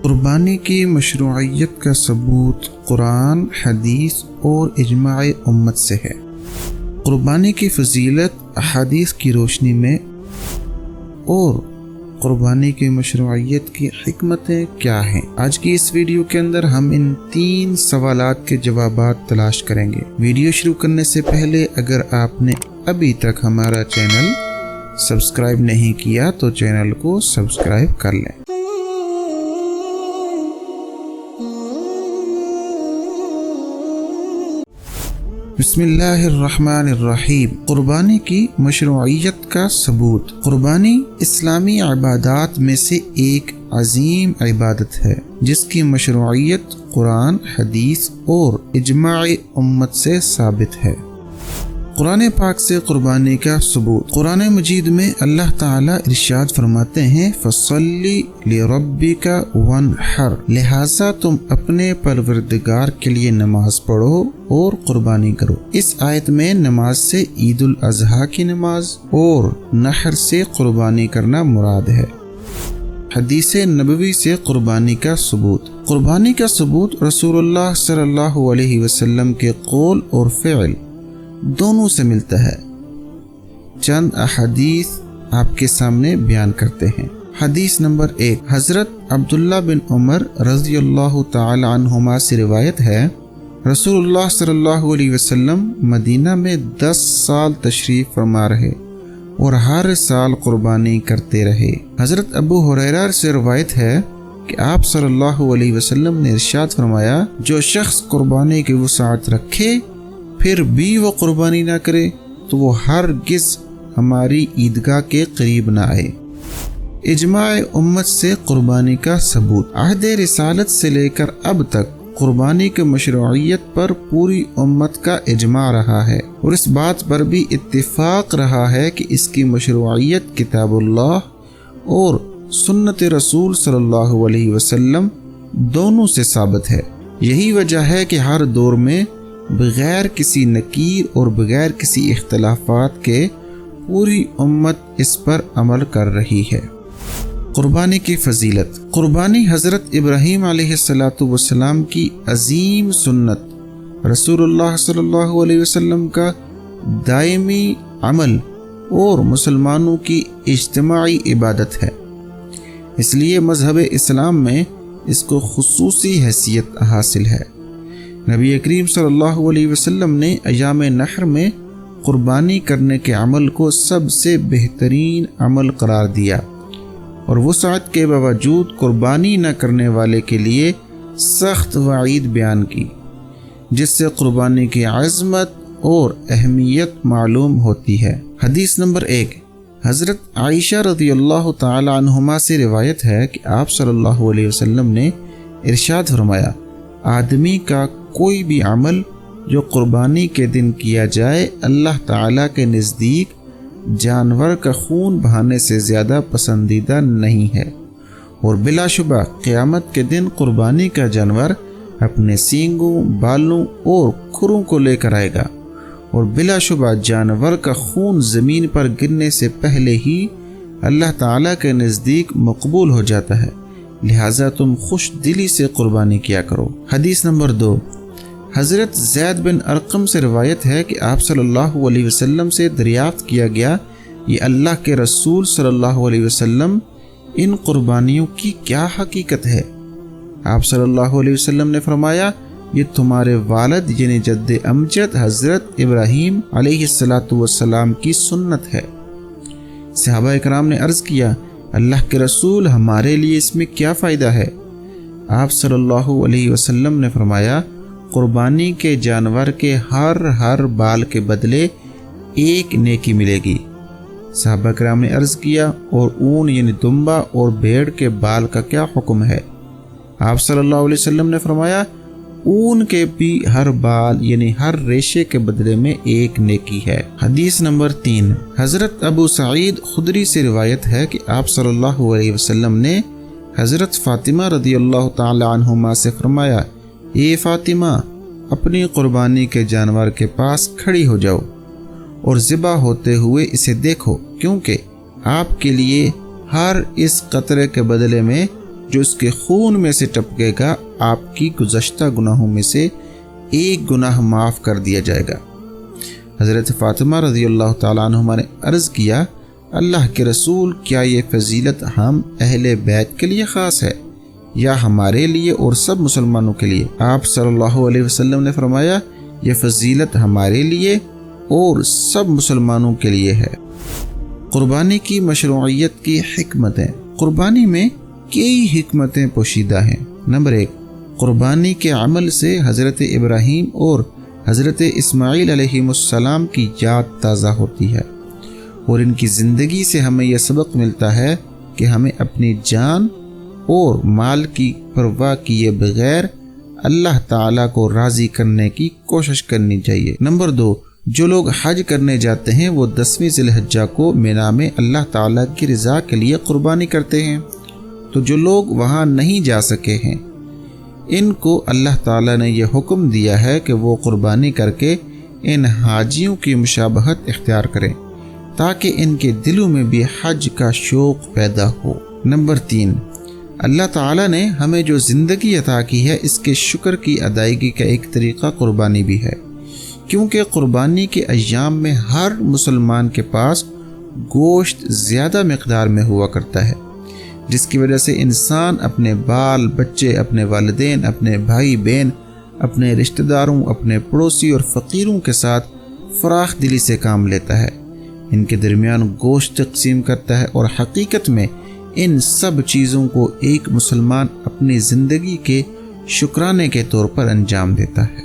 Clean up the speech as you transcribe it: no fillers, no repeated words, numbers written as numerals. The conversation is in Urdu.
قربانی کی مشروعیت کا ثبوت قرآن، حدیث اور اجماع امت سے ہے۔ قربانی کی فضیلت احادیث کی روشنی میں اور قربانی کی مشروعیت کی حکمتیں کیا ہیں، آج کی اس ویڈیو کے اندر ہم ان 3 سوالات کے جوابات تلاش کریں گے۔ ویڈیو شروع کرنے سے پہلے اگر آپ نے ابھی تک ہمارا چینل سبسکرائب نہیں کیا تو چینل کو سبسکرائب کر لیں۔ بسم اللہ الرحمن الرحیم۔ قربانی کی مشروعیت کا ثبوت۔ قربانی اسلامی عبادات میں سے ایک عظیم عبادت ہے جس کی مشروعیت قرآن، حدیث اور اجماع امت سے ثابت ہے۔ قرآن پاک سے قربانی کا ثبوت۔ قرآن مجید میں اللہ تعالیٰ ارشاد فرماتے ہیں فَصَلِّ لِرَبِّكَ وَانْحَرْ، لہٰذا تم اپنے پروردگار کے لیے نماز پڑھو اور قربانی کرو۔ اس آیت میں نماز سے عید الاضحیٰ کی نماز اور نحر سے قربانی کرنا مراد ہے۔ حدیث نبوی سے قربانی کا ثبوت۔ قربانی کا ثبوت رسول اللہ صلی اللہ علیہ وسلم کے قول اور فعل دونوں سے ملتا ہے۔ چند احادیث آپ کے سامنے بیان کرتے ہیں۔ حدیث نمبر 1، حضرت عبداللہ بن عمر رضی اللہ تعالی عنہما سے روایت ہے، رسول اللہ صلی اللہ علیہ وسلم مدینہ میں 10 سال تشریف فرما رہے اور ہر سال قربانی کرتے رہے۔ حضرت ابو ہریرہ سے روایت ہے کہ آپ صلی اللہ علیہ وسلم نے ارشاد فرمایا، جو شخص قربانی کی وسعت رکھے پھر بھی وہ قربانی نہ کرے تو وہ ہرگز ہماری عیدگاہ کے قریب نہ آئے۔ اجماع امت سے قربانی کا ثبوت۔ عہد رسالت سے لے کر اب تک قربانی کی مشروعیت پر پوری امت کا اجماع رہا ہے اور اس بات پر بھی اتفاق رہا ہے کہ اس کی مشروعیت کتاب اللہ اور سنت رسول صلی اللہ علیہ وسلم دونوں سے ثابت ہے۔ یہی وجہ ہے کہ ہر دور میں بغیر کسی نکیر اور بغیر کسی اختلافات کے پوری امت اس پر عمل کر رہی ہے۔ قربانی کی فضیلت۔ قربانی حضرت ابراہیم علیہ السلام کی عظیم سنت، رسول اللہ صلی اللہ علیہ وسلم کا دائمی عمل اور مسلمانوں کی اجتماعی عبادت ہے، اس لیے مذہب اسلام میں اس کو خصوصی حیثیت حاصل ہے۔ نبی کریم صلی اللہ علیہ وسلم نے ایام نحر میں قربانی کرنے کے عمل کو سب سے بہترین عمل قرار دیا اور وسعت کے باوجود قربانی نہ کرنے والے کے لیے سخت وعید بیان کی، جس سے قربانی کی عظمت اور اہمیت معلوم ہوتی ہے۔ حدیث نمبر 1، حضرت عائشہ رضی اللہ تعالی عنہما سے روایت ہے کہ آپ صلی اللہ علیہ وسلم نے ارشاد فرمایا، آدمی کا کوئی بھی عمل جو قربانی کے دن کیا جائے اللہ تعالیٰ کے نزدیک جانور کا خون بہانے سے زیادہ پسندیدہ نہیں ہے، اور بلا شبہ قیامت کے دن قربانی کا جانور اپنے سینگوں، بالوں اور کھروں کو لے کر آئے گا، اور بلا شبہ جانور کا خون زمین پر گرنے سے پہلے ہی اللہ تعالیٰ کے نزدیک مقبول ہو جاتا ہے، لہٰذا تم خوش دلی سے قربانی کیا کرو۔ حدیث نمبر 2، حضرت زید بن ارقم سے روایت ہے کہ آپ صلی اللہ علیہ وسلم سے دریافت کیا گیا، یہ اللہ کے رسول صلی اللہ علیہ وسلم ان قربانیوں کی کیا حقیقت ہے؟ آپ صلی اللہ علیہ وسلم نے فرمایا، یہ تمہارے والد یعنی جد امجد حضرت ابراہیم علیہ السلام کی سنت ہے۔ صحابہ اکرام نے عرض کیا، اللہ کے رسول ہمارے لیے اس میں کیا فائدہ ہے؟ آپ صلی اللہ علیہ وسلم نے فرمایا، قربانی کے جانور کے ہر بال کے بدلے ایک نیکی ملے گی۔ صحابہ کرام نے عرض کیا، اور اون یعنی دمبا اور بھیڑ کے بال کا کیا حکم ہے؟ آپ صلی اللہ علیہ وسلم نے فرمایا، اون کے بھی ہر بال یعنی ہر ریشے کے بدلے میں ایک نیکی ہے۔ حدیث نمبر 3، حضرت ابو سعید خدری سے روایت ہے کہ آپ صلی اللہ علیہ وسلم نے حضرت فاطمہ رضی اللہ تعالی عنہما سے فرمایا، اے فاطمہ، اپنی قربانی کے جانور کے پاس کھڑی ہو جاؤ اور ذبح ہوتے ہوئے اسے دیکھو، کیونکہ آپ کے لیے ہر اس قطرے کے بدلے میں جو اس کے خون میں سے ٹپکے گا آپ کی گزشتہ گناہوں میں سے ایک گناہ معاف کر دیا جائے گا۔ حضرت فاطمہ رضی اللہ تعالیٰ عنہما نے عرض کیا، اللہ کے رسول، کیا یہ فضیلت ہم اہل بیت کے لیے خاص ہے یا ہمارے لیے اور سب مسلمانوں کے لیے؟ آپ صلی اللہ علیہ وسلم نے فرمایا، یہ فضیلت ہمارے لیے اور سب مسلمانوں کے لیے ہے۔ قربانی کی مشروعیت کی حکمتیں۔ قربانی میں کئی حکمتیں پوشیدہ ہیں۔ نمبر 1، قربانی کے عمل سے حضرت ابراہیم اور حضرت اسماعیل علیہ السلام کی یاد تازہ ہوتی ہے، اور ان کی زندگی سے ہمیں یہ سبق ملتا ہے کہ ہمیں اپنی جان اور مال کی پرواہ کیے بغیر اللہ تعالیٰ کو راضی کرنے کی کوشش کرنی چاہیے۔ نمبر 2، جو لوگ حج کرنے جاتے ہیں وہ 10ویں ذی الحجہ کو مینا میں اللہ تعالیٰ کی رضا کے لیے قربانی کرتے ہیں۔ تو جو لوگ وہاں نہیں جا سکے ہیں، ان کو اللہ تعالیٰ نے یہ حکم دیا ہے کہ وہ قربانی کر کے ان حاجیوں کی مشابہت اختیار کریں تاکہ ان کے دلوں میں بھی حج کا شوق پیدا ہو۔ نمبر 3، اللہ تعالیٰ نے ہمیں جو زندگی عطا کی ہے اس کے شکر کی ادائیگی کا ایک طریقہ قربانی بھی ہے، کیونکہ قربانی کے ایام میں ہر مسلمان کے پاس گوشت زیادہ مقدار میں ہوا کرتا ہے، جس کی وجہ سے انسان اپنے بال بچے، اپنے والدین، اپنے بھائی بہن، اپنے رشتہ داروں، اپنے پڑوسی اور فقیروں کے ساتھ فراخ دلی سے کام لیتا ہے، ان کے درمیان گوشت تقسیم کرتا ہے، اور حقیقت میں ان سب چیزوں کو ایک مسلمان اپنی زندگی کے شکرانے کے طور پر انجام دیتا ہے۔